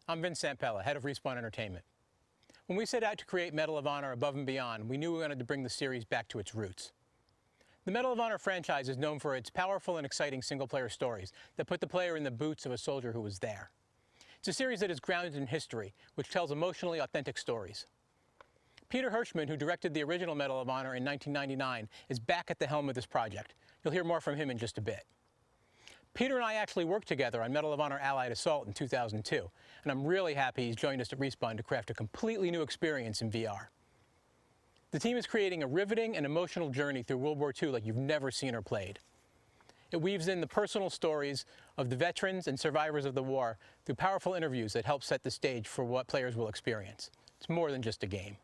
I'm Vince Zampella, head of Respawn Entertainment. When we set out to create Medal of Honor Above and Beyond, we knew we wanted to bring the series back to its roots. The Medal of Honor franchise is known for its powerful and exciting single-player stories that put the player in the boots of a soldier who was there. It's a series that is grounded in history, which tells emotionally authentic stories. Peter Hirschmann, who directed the original Medal of Honor in 1999, is back at the helm of this project. You'll hear more from him in just a bit. Peter and I actually worked together on Medal of Honor Allied Assault in 2002, and I'm really happy he's joined us at Respawn to craft a completely new experience in VR. The team is creating a riveting and emotional journey through World War II like you've never seen or played. It weaves in the personal stories of the veterans and survivors of the war through powerful interviews that help set the stage for what players will experience. It's more than just a game.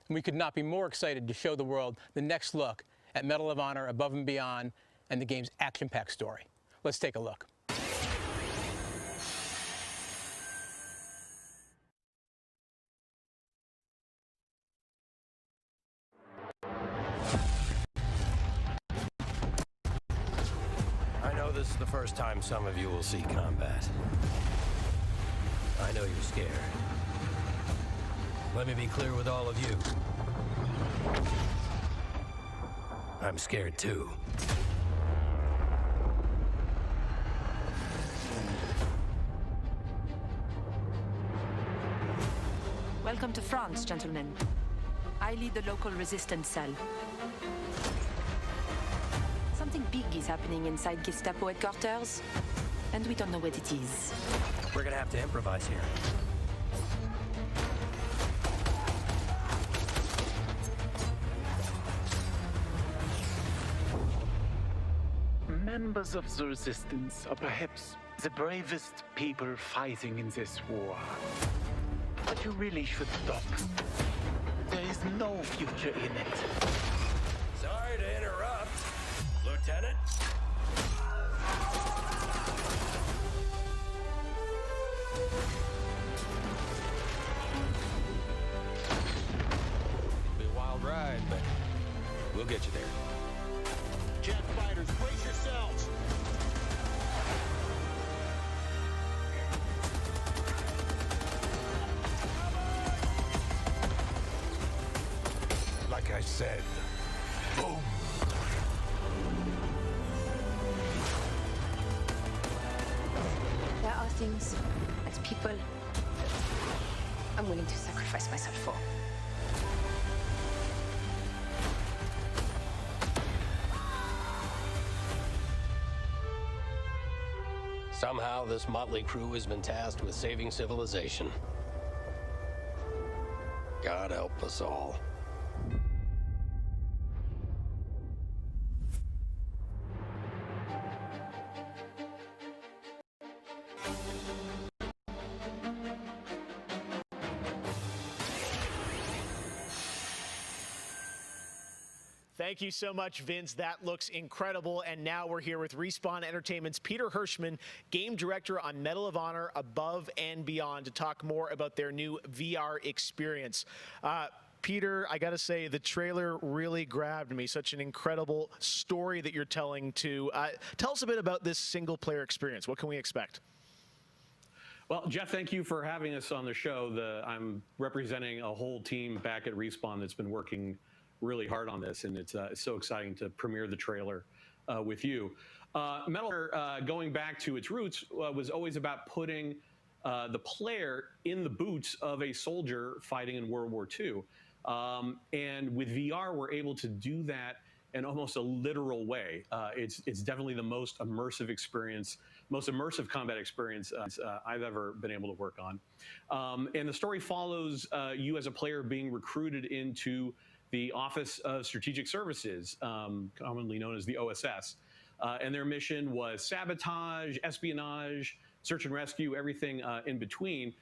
And we could not be more excited to show the world the next look at Medal of Honor Above and Beyond and the game's action-packed story. Let's take a look. I know this is the first time some of you will see combat. I know you're scared. Let me be clear with all of you. I'm scared too. Welcome to France, gentlemen. I lead the local resistance cell. Something big is happening inside Gestapo headquarters, and we don't know what it is. We're gonna have to improvise here. Members of the resistance are perhaps the bravest people fighting in this war. But you really should stop. There is no future in it. Sorry to interrupt, Lieutenant. It'll be a wild ride, but we'll get you there. Jet fighters, brace yourselves! Like I said, boom! There are things, as people, I'm willing to sacrifice myself for. Somehow, this motley crew has been tasked with saving civilization. God help us all. Thank you so much, Vince. That looks incredible. And now we're here with Respawn Entertainment's Peter Hirschmann, game director on Medal of Honor Above and Beyond, to talk more about their new VR experience. Peter, I gotta say, the trailer really grabbed me. Such an incredible story that you're telling to. Tell us a bit about this single-player experience. What can we expect? Well, Jeff, thank you for having us on the show. I'm representing a whole team back at Respawn that's been working really hard on this, and it's so exciting to premiere the trailer with you. Medal of Honor, going back to its roots, was always about putting the player in the boots of a soldier fighting in World War II. And with VR, we're able to do that in almost a literal way. It's definitely the most immersive experience, most immersive combat experience I've ever been able to work on. And the story follows you as a player being recruited into the Office of Strategic Services, commonly known as the OSS. And their mission was sabotage, espionage, search and rescue, everything in between.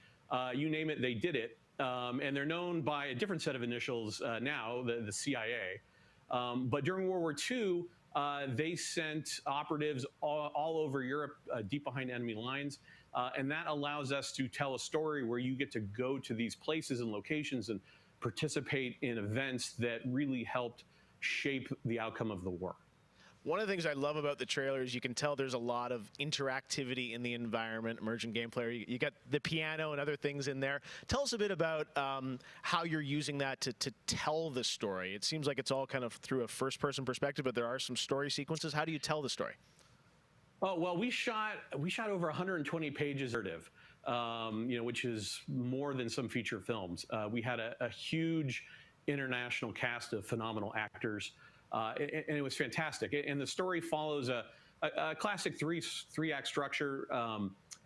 You name it, they did it. And they're known by a different set of initials now, the CIA. But during World War II, they sent operatives all over Europe, deep behind enemy lines. And that allows us to tell a story where you get to go to these places and locations and participate in events that really helped shape the outcome of the war. One of the things I love about the trailer is you can tell there's a lot of interactivity in the environment, emergent game player. You got the piano and other things in there. Tell us a bit about how you're using that to tell the story. It seems like it's all kind of through a first-person perspective, but there are some story sequences. How do you tell the story? Oh, well, we shot over 120 pages of narrative, which is more than some feature films. We had a huge international cast of phenomenal actors. And it was fantastic. And the story follows a classic three-act structure.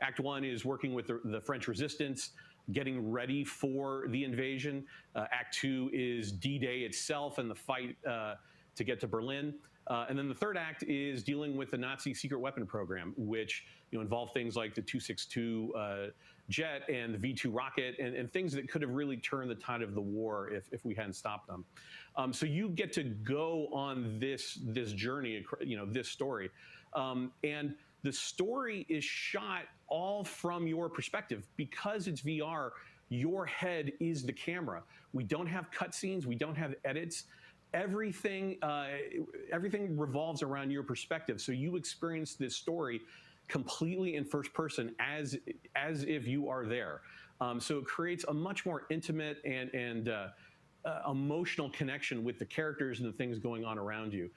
Act 1 is working with the French resistance, getting ready for the invasion. Act 2 is D-Day itself and the fight to get to Berlin. And then the third act is dealing with the Nazi secret weapon program, which involved things like the 262 jet and the V2 rocket and things that could have really turned the tide of the war if we hadn't stopped them. So you get to go on this journey, this story. And the story is shot all from your perspective. Because it's VR, your head is the camera. We don't have cutscenes. We don't have edits. Everything revolves around your perspective. So you experience this story completely in first person as if you are there. So it creates a much more intimate and emotional connection with the characters and the things going on around you.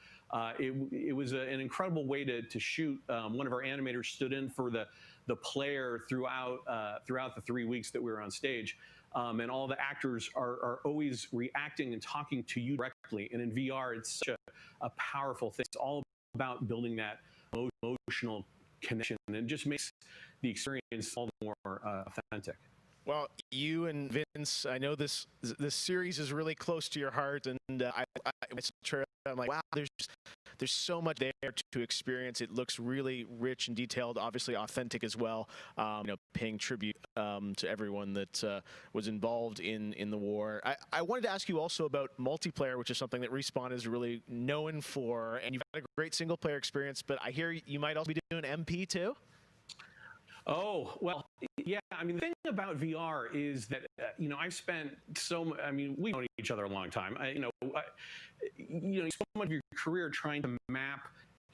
It was an incredible way to shoot. One of our animators stood in for the player throughout the 3 weeks that we were on stage. And all the actors are always reacting and talking to you directly. And in VR, it's such a powerful thing. It's all about building that emotional connection, and it just makes the experience all the more authentic. Well, you and Vince, I know this series is really close to your heart, and I'm like, wow, there's so much there to experience. It looks really rich and detailed, obviously authentic as well. Paying tribute to everyone that was involved in the war. I wanted to ask you also about multiplayer, which is something that Respawn is really known for, and you've had a great single player experience. But I hear you might also be doing MP too. Oh, well, yeah. I mean, the thing about VR is that, I've spent we've known each other a long time. So much of your career trying to map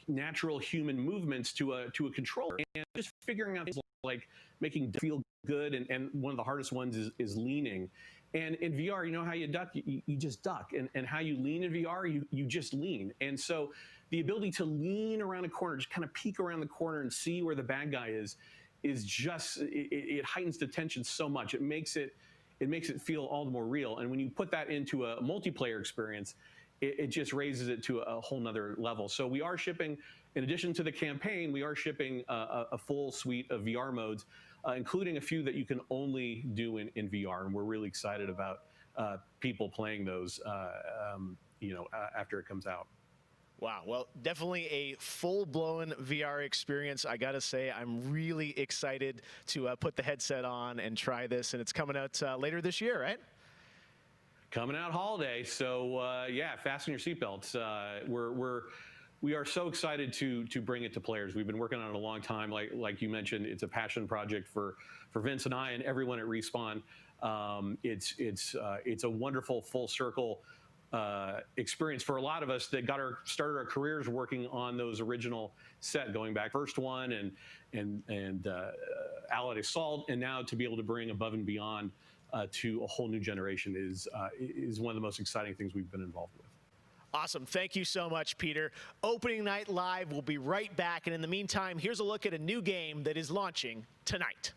natural human movements to a controller and just figuring out things like making feel good. And one of the hardest ones is leaning. And in VR, how you duck, you just duck. And how you lean in VR, you just lean. And so the ability to lean around a corner, just kind of peek around the corner and see where the bad guy is just, it heightens the tension so much. It makes it feel all the more real. And when you put that into a multiplayer experience, it just raises it to a whole nother level. So we are shipping, in addition to the campaign, we are shipping a full suite of VR modes, including a few that you can only do in VR. And we're really excited about people playing those, after it comes out. Wow. Well, definitely a full-blown VR experience. I got to say, I'm really excited to put the headset on and try this. And it's coming out later this year, right? Coming out holiday. So, yeah, fasten your seatbelts. We are so excited to bring it to players. We've been working on it a long time. Like you mentioned, it's a passion project for Vince and I and everyone at Respawn. It's a wonderful full circle experience for a lot of us that started our careers working on those original set, going back first one and Allied Assault, and now to be able to bring Above and Beyond to a whole new generation is one of the most exciting things we've been involved with. Awesome. Thank you so much, Peter. Opening Night Live will be right back. And in the meantime, here's a look at a new game that is launching tonight.